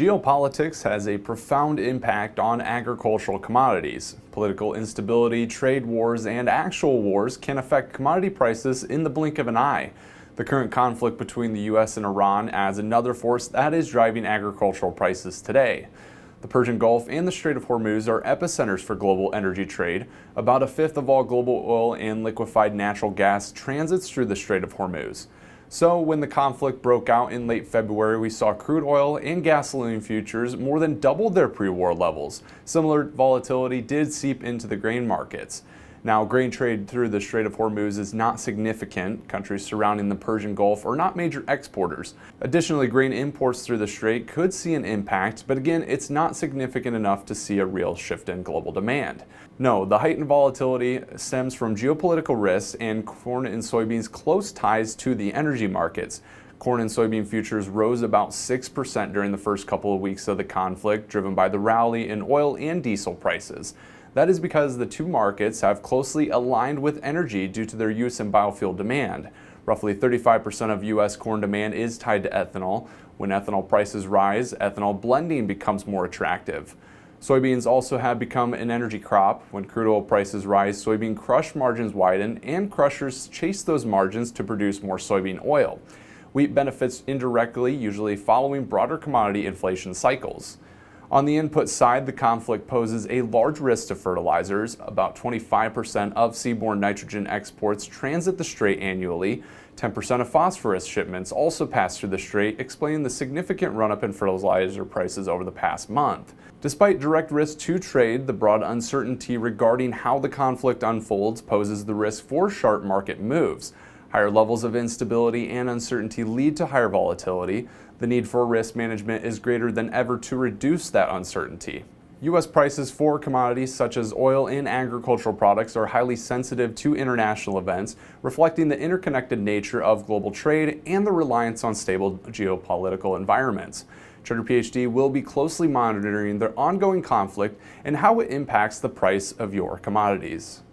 Geopolitics has a profound impact on agricultural commodities. Political instability, trade wars, and actual wars can affect commodity prices in the blink of an eye. The current conflict between the U.S. and Iran adds another force that is driving agricultural prices today. The Persian Gulf and the Strait of Hormuz are epicenters for global energy trade. About a fifth of all global oil and liquefied natural gas transits through the Strait of Hormuz. So when the conflict broke out in late February, we saw crude oil and gasoline futures more than double their pre-war levels. Similar volatility did seep into the grain markets. Now, grain trade through the Strait of Hormuz is not significant. Countries surrounding the Persian Gulf are not major exporters. Additionally, grain imports through the strait could see an impact, but again, it's not significant enough to see a real shift in global demand. No, the heightened volatility stems from geopolitical risks and corn and soybeans' close ties to the energy markets. Corn and soybean futures rose about 6% during the first couple of weeks of the conflict, driven by the rally in oil and diesel prices. That is because the two markets have closely aligned with energy due to their use in biofuel demand. Roughly 35% of U.S. corn demand is tied to ethanol. When ethanol prices rise, ethanol blending becomes more attractive. Soybeans also have become an energy crop. When crude oil prices rise, soybean crush margins widen, and crushers chase those margins to produce more soybean oil. Wheat benefits indirectly, usually following broader commodity inflation cycles. On the input side, the conflict poses a large risk to fertilizers. About 25% of seaborne nitrogen exports transit the strait annually. 10% of phosphorus shipments also pass through the strait, explaining the significant run-up in fertilizer prices over the past month. Despite direct risk to trade, the broad uncertainty regarding how the conflict unfolds poses the risk for sharp market moves. Higher levels of instability and uncertainty lead to higher volatility. The need for risk management is greater than ever to reduce that uncertainty. U.S. prices for commodities such as oil and agricultural products are highly sensitive to international events, reflecting the interconnected nature of global trade and the reliance on stable geopolitical environments. Trader PhD will be closely monitoring the ongoing conflict and how it impacts the price of your commodities.